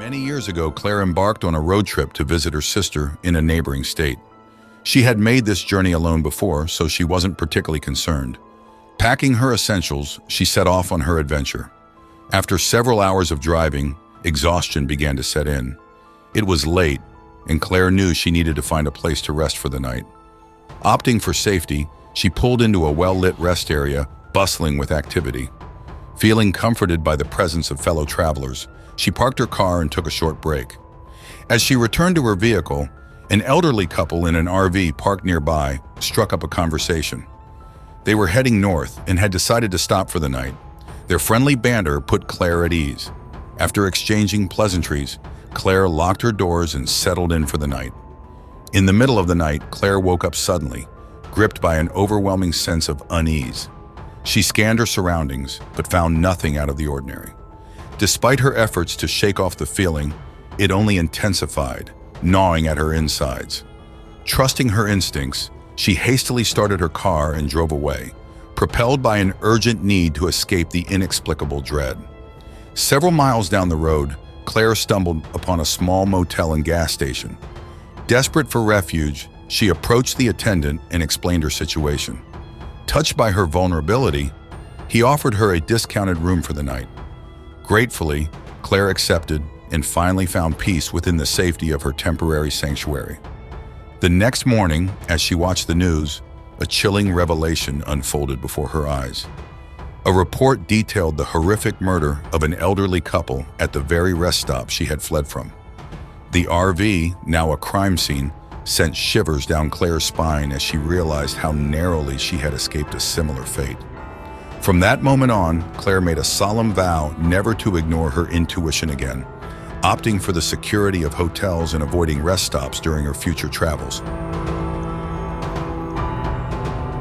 Many years ago, Claire embarked on a road trip to visit her sister in a neighboring state. She had made this journey alone before, so she wasn't particularly concerned. Packing her essentials, she set off on her adventure. After several hours of driving, exhaustion began to set in. It was late, and Claire knew she needed to find a place to rest for the night. Opting for safety, she pulled into a well-lit rest area, bustling with activity. Feeling comforted by the presence of fellow travelers, she parked her car and took a short break. As she returned to her vehicle, an elderly couple in an RV parked nearby struck up a conversation. They were heading north and had decided to stop for the night. Their friendly banter put Claire at ease. After exchanging pleasantries, Claire locked her doors and settled in for the night. In the middle of the night, Claire woke up suddenly, gripped by an overwhelming sense of unease. She scanned her surroundings, but found nothing out of the ordinary. Despite her efforts to shake off the feeling, it only intensified, gnawing at her insides. Trusting her instincts, she hastily started her car and drove away, propelled by an urgent need to escape the inexplicable dread. Several miles down the road, Claire stumbled upon a small motel and gas station. Desperate for refuge, she approached the attendant and explained her situation. Touched by her vulnerability, he offered her a discounted room for the night. Gratefully, Claire accepted and finally found peace within the safety of her temporary sanctuary. The next morning, as she watched the news, a chilling revelation unfolded before her eyes. A report detailed the horrific murder of an elderly couple at the very rest stop she had fled from. The RV, now a crime scene, sent shivers down Claire's spine as she realized how narrowly she had escaped a similar fate. From that moment on, Claire made a solemn vow never to ignore her intuition again, opting for the security of hotels and avoiding rest stops during her future travels.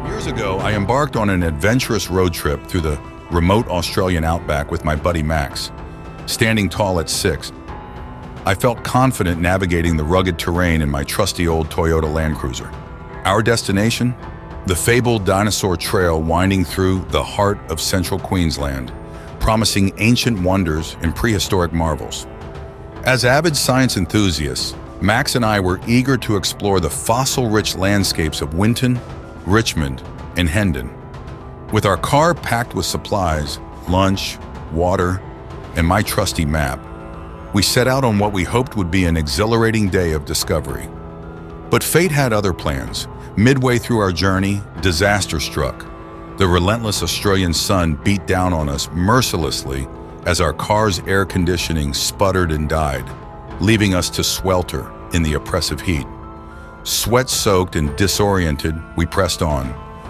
Years ago, I embarked on an adventurous road trip through the remote Australian outback with my buddy Max. Standing tall at 6, I felt confident navigating the rugged terrain in my trusty old Toyota Land Cruiser. Our destination? The fabled Dinosaur Trail winding through the heart of central Queensland, promising ancient wonders and prehistoric marvels. As avid science enthusiasts, Max and I were eager to explore the fossil-rich landscapes of Winton, Richmond, and Hendon. With our car packed with supplies, lunch, water, and my trusty map, we set out on what we hoped would be an exhilarating day of discovery. But fate had other plans. Midway through our journey, disaster struck. The relentless Australian sun beat down on us mercilessly as our car's air conditioning sputtered and died, leaving us to swelter in the oppressive heat. Sweat-soaked and disoriented, we pressed on,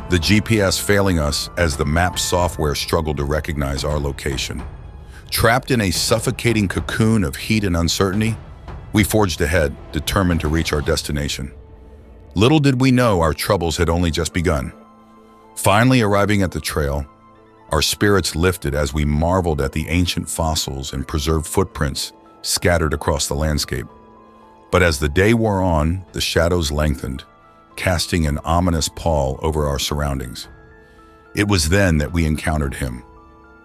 the GPS failing us as the map software struggled to recognize our location. Trapped in a suffocating cocoon of heat and uncertainty, we forged ahead, determined to reach our destination. Little did we know our troubles had only just begun. Finally arriving at the trail, our spirits lifted as we marveled at the ancient fossils and preserved footprints scattered across the landscape. But as the day wore on, the shadows lengthened, casting an ominous pall over our surroundings. It was then that we encountered him,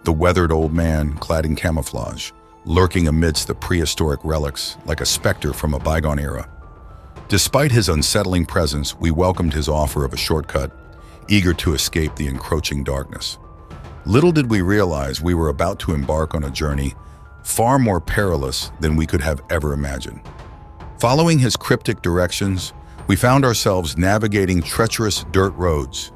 the weathered old man clad in camouflage, lurking amidst the prehistoric relics like a specter from a bygone era. Despite his unsettling presence, we welcomed his offer of a shortcut, eager to escape the encroaching darkness. Little did we realize we were about to embark on a journey far more perilous than we could have ever imagined. Following his cryptic directions, we found ourselves navigating treacherous dirt roads,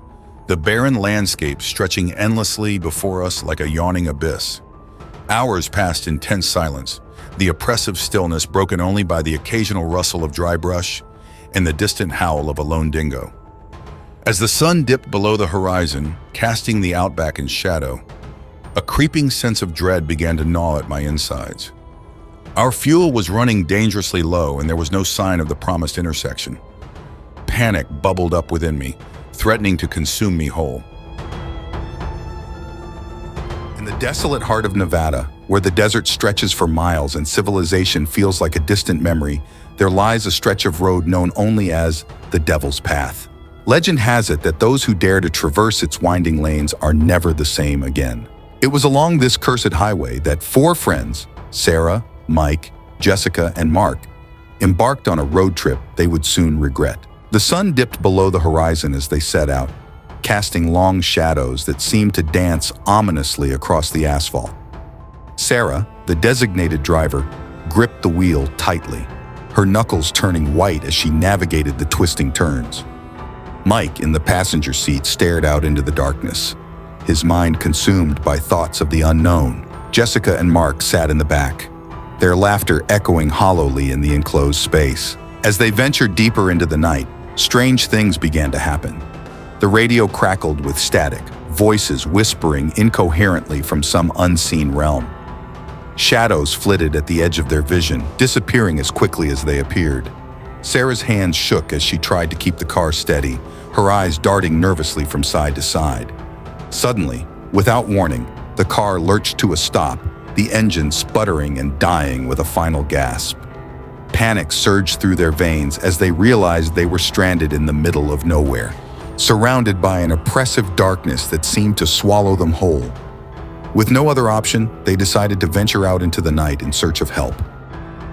the barren landscape stretching endlessly before us like a yawning abyss. Hours passed in tense silence, the oppressive stillness broken only by the occasional rustle of dry brush and the distant howl of a lone dingo. As the sun dipped below the horizon, casting the outback in shadow, a creeping sense of dread began to gnaw at my insides. Our fuel was running dangerously low and there was no sign of the promised intersection. Panic bubbled up within me, threatening to consume me whole. In the desolate heart of Nevada, where the desert stretches for miles and civilization feels like a distant memory, there lies a stretch of road known only as the Devil's Path. Legend has it that those who dare to traverse its winding lanes are never the same again. It was along this cursed highway that 4 friends, Sarah, Mike, Jessica, and Mark embarked on a road trip they would soon regret. The sun dipped below the horizon as they set out, casting long shadows that seemed to dance ominously across the asphalt. Sarah, the designated driver, gripped the wheel tightly, her knuckles turning white as she navigated the twisting turns. Mike, in the passenger seat, stared out into the darkness, his mind consumed by thoughts of the unknown. Jessica and Mark sat in the back, their laughter echoing hollowly in the enclosed space. As they ventured deeper into the night, strange things began to happen. The radio crackled with static, voices whispering incoherently from some unseen realm. Shadows flitted at the edge of their vision, disappearing as quickly as they appeared. Sarah's hands shook as she tried to keep the car steady, her eyes darting nervously from side to side. Suddenly, without warning, the car lurched to a stop, the engine sputtering and dying with a final gasp. Panic surged through their veins as they realized they were stranded in the middle of nowhere, surrounded by an oppressive darkness that seemed to swallow them whole. With no other option, they decided to venture out into the night in search of help.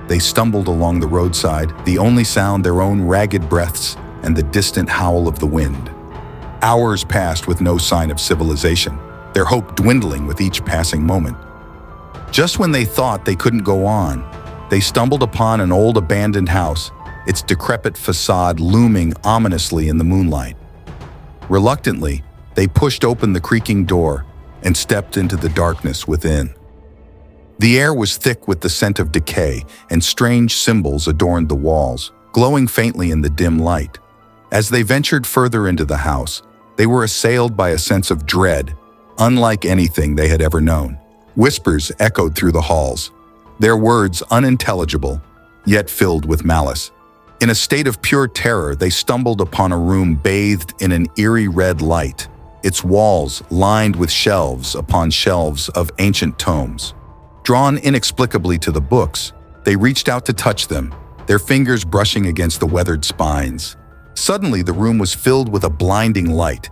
They stumbled along the roadside, the only sound their own ragged breaths and the distant howl of the wind. Hours passed with no sign of civilization, their hope dwindling with each passing moment. Just when they thought they couldn't go on, they stumbled upon an old abandoned house, its decrepit facade looming ominously in the moonlight. Reluctantly, they pushed open the creaking door and stepped into the darkness within. The air was thick with the scent of decay, and strange symbols adorned the walls, glowing faintly in the dim light. As they ventured further into the house, they were assailed by a sense of dread, unlike anything they had ever known. Whispers echoed through the halls, their words unintelligible, yet filled with malice. In a state of pure terror, they stumbled upon a room bathed in an eerie red light, its walls lined with shelves upon shelves of ancient tomes. Drawn inexplicably to the books, they reached out to touch them, their fingers brushing against the weathered spines. Suddenly, the room was filled with a blinding light,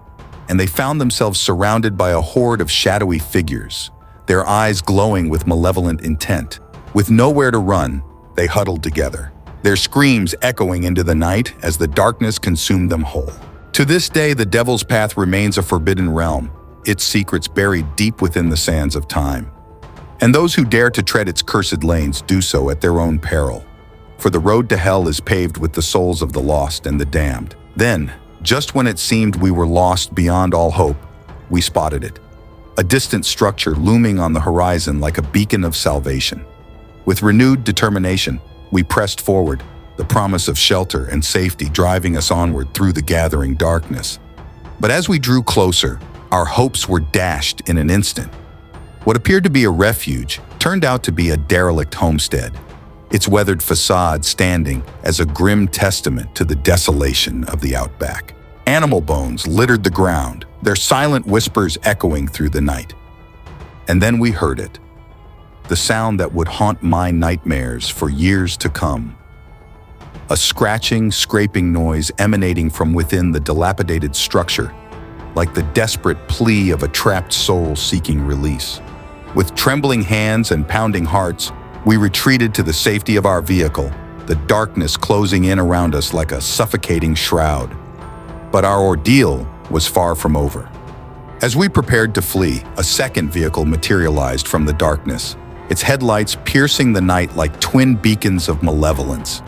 and they found themselves surrounded by a horde of shadowy figures, their eyes glowing with malevolent intent. With nowhere to run, they huddled together, their screams echoing into the night as the darkness consumed them whole. To this day, the Devil's Path remains a forbidden realm, its secrets buried deep within the sands of time. And those who dare to tread its cursed lanes do so at their own peril, for the road to hell is paved with the souls of the lost and the damned. Then, just when it seemed we were lost beyond all hope, we spotted it, a distant structure looming on the horizon like a beacon of salvation. With renewed determination, we pressed forward, the promise of shelter and safety driving us onward through the gathering darkness. But as we drew closer, our hopes were dashed in an instant. What appeared to be a refuge turned out to be a derelict homestead, its weathered facade standing as a grim testament to the desolation of the outback. Animal bones littered the ground, their silent whispers echoing through the night. And then we heard it, the sound that would haunt my nightmares for years to come. A scratching, scraping noise emanating from within the dilapidated structure, like the desperate plea of a trapped soul seeking release. With trembling hands and pounding hearts, we retreated to the safety of our vehicle, the darkness closing in around us like a suffocating shroud. But our ordeal was far from over. As we prepared to flee, a second vehicle materialized from the darkness, its headlights piercing the night like twin beacons of malevolence.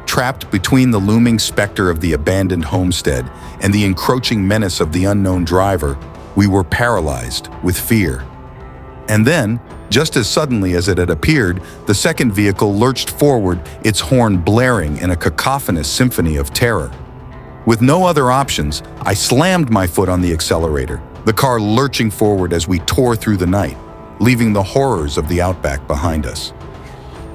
Trapped between the looming specter of the abandoned homestead and the encroaching menace of the unknown driver, we were paralyzed with fear. And then, just as suddenly as it had appeared, the second vehicle lurched forward, its horn blaring in a cacophonous symphony of terror. With no other options, I slammed my foot on the accelerator, the car lurching forward as we tore through the night, leaving the horrors of the outback behind us.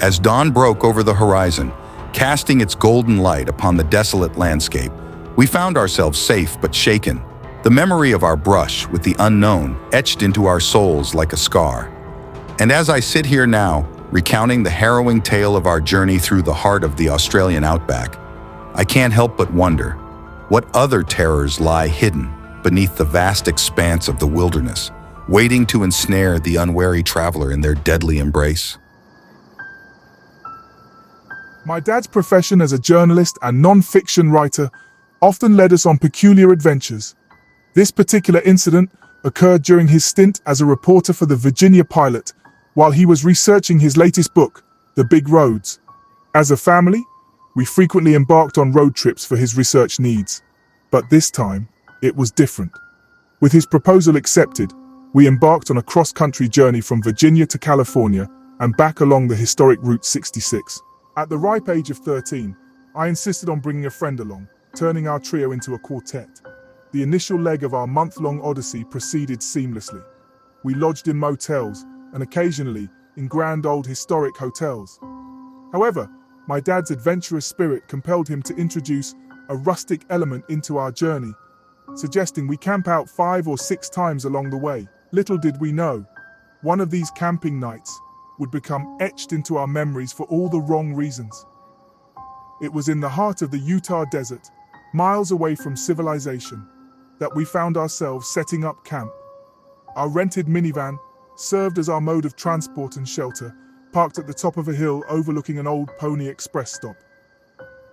As dawn broke over the horizon, casting its golden light upon the desolate landscape, we found ourselves safe but shaken, the memory of our brush with the unknown etched into our souls like a scar. And as I sit here now, recounting the harrowing tale of our journey through the heart of the Australian outback, I can't help but wonder what other terrors lie hidden beneath the vast expanse of the wilderness, waiting to ensnare the unwary traveler in their deadly embrace. My dad's profession as a journalist and non-fiction writer often led us on peculiar adventures. This particular incident occurred during his stint as a reporter for the Virginia Pilot, while he was researching his latest book, The Big Roads. As a family, we frequently embarked on road trips for his research needs. But this time, it was different. With his proposal accepted, we embarked on a cross-country journey from Virginia to California and back along the historic Route 66. At the ripe age of 13, I insisted on bringing a friend along, turning our trio into a quartet. The initial leg of our month-long odyssey proceeded seamlessly. We lodged in motels and occasionally in grand old historic hotels. However, my dad's adventurous spirit compelled him to introduce a rustic element into our journey, suggesting we camp out 5 or 6 times along the way. Little did we know, one of these camping nights would become etched into our memories for all the wrong reasons. It was in the heart of the Utah desert, miles away from civilization, that we found ourselves setting up camp. Our rented minivan served as our mode of transport and shelter, parked at the top of a hill overlooking an old Pony Express stop.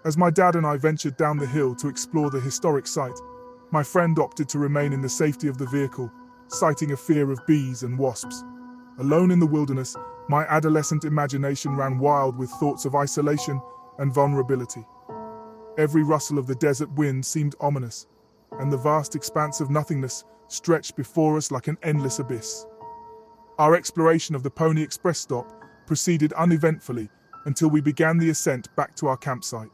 As my dad and I ventured down the hill to explore the historic site, my friend opted to remain in the safety of the vehicle, citing a fear of bees and wasps. Alone in the wilderness, my adolescent imagination ran wild with thoughts of isolation and vulnerability. Every rustle of the desert wind seemed ominous, and the vast expanse of nothingness stretched before us like an endless abyss. Our exploration of the Pony Express stop proceeded uneventfully until we began the ascent back to our campsite.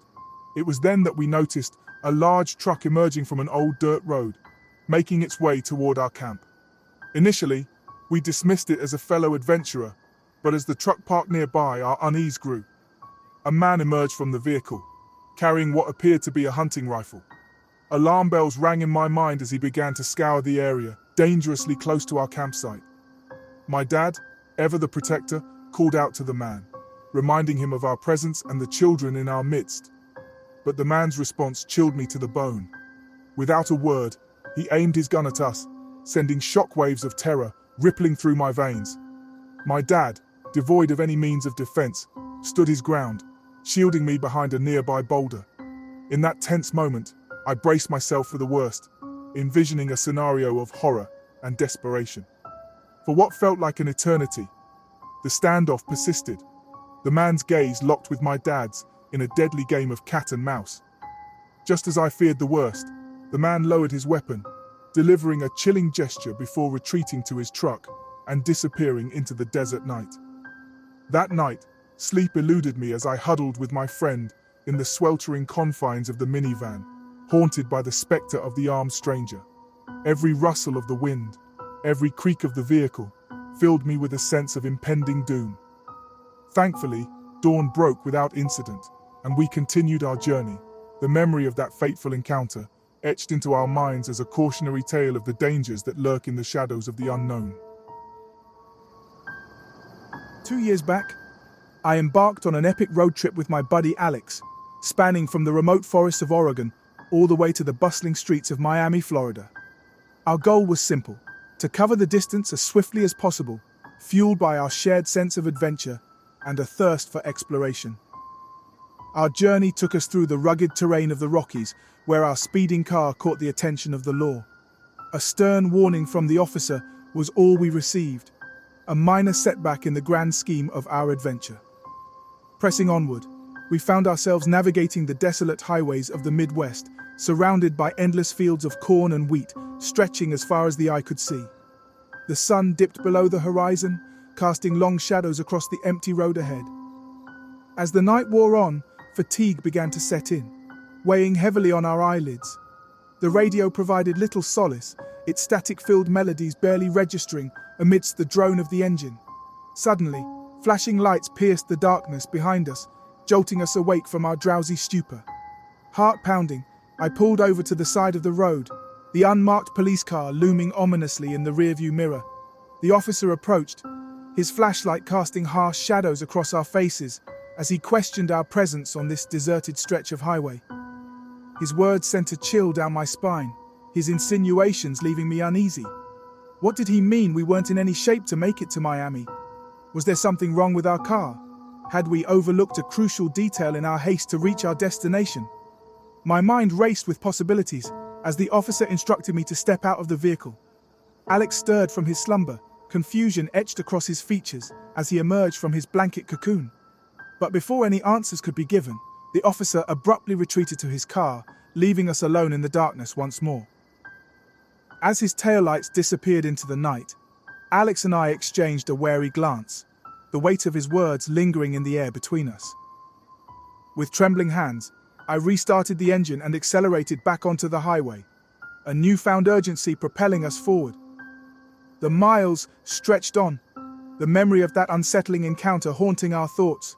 It was then that we noticed a large truck emerging from an old dirt road, making its way toward our camp. Initially, we dismissed it as a fellow adventurer, but as the truck parked nearby, our unease grew. A man emerged from the vehicle, carrying what appeared to be a hunting rifle. Alarm bells rang in my mind as he began to scour the area, dangerously close to our campsite. My dad, ever the protector, called out to the man, reminding him of our presence and the children in our midst. But the man's response chilled me to the bone. Without a word, he aimed his gun at us, sending shockwaves of terror rippling through my veins. My dad, devoid of any means of defense, stood his ground, shielding me behind a nearby boulder. In that tense moment, I braced myself for the worst, envisioning a scenario of horror and desperation. For what felt like an eternity, the standoff persisted, the man's gaze locked with my dad's in a deadly game of cat and mouse. Just as I feared the worst, the man lowered his weapon, delivering a chilling gesture before retreating to his truck and disappearing into the desert night. That night, sleep eluded me as I huddled with my friend in the sweltering confines of the minivan, haunted by the specter of the armed stranger. Every rustle of the wind, every creak of the vehicle, filled me with a sense of impending doom. Thankfully, dawn broke without incident, and we continued our journey, the memory of that fateful encounter etched into our minds as a cautionary tale of the dangers that lurk in the shadows of the unknown. 2 years back, I embarked on an epic road trip with my buddy Alex, spanning from the remote forests of Oregon all the way to the bustling streets of Miami, Florida. Our goal was simple: to cover the distance as swiftly as possible, fueled by our shared sense of adventure and a thirst for exploration. Our journey took us through the rugged terrain of the Rockies, where our speeding car caught the attention of the law. A stern warning from the officer was all we received, a minor setback in the grand scheme of our adventure. Pressing onward, we found ourselves navigating the desolate highways of the Midwest, surrounded by endless fields of corn and wheat, stretching as far as the eye could see. The sun dipped below the horizon, casting long shadows across the empty road ahead. As the night wore on, fatigue began to set in, weighing heavily on our eyelids. The radio provided little solace, its static-filled melodies barely registering amidst the drone of the engine. Suddenly, flashing lights pierced the darkness behind us, jolting us awake from our drowsy stupor. Heart pounding, I pulled over to the side of the road, the unmarked police car looming ominously in the rearview mirror. The officer approached, his flashlight casting harsh shadows across our faces as he questioned our presence on this deserted stretch of highway. His words sent a chill down my spine, his insinuations leaving me uneasy. What did he mean we weren't in any shape to make it to Miami? Was there something wrong with our car? Had we overlooked a crucial detail in our haste to reach our destination? My mind raced with possibilities as the officer instructed me to step out of the vehicle. Alex stirred from his slumber, confusion etched across his features as he emerged from his blanket cocoon. But before any answers could be given, the officer abruptly retreated to his car, leaving us alone in the darkness once more. As his taillights disappeared into the night, Alex and I exchanged a wary glance, the weight of his words lingering in the air between us. With trembling hands, I restarted the engine and accelerated back onto the highway, a newfound urgency propelling us forward. The miles stretched on, the memory of that unsettling encounter haunting our thoughts.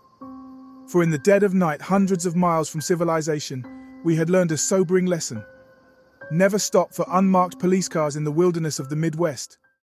For in the dead of night, hundreds of miles from civilization, we had learned a sobering lesson. Never stop for unmarked police cars in the wilderness of the Midwest.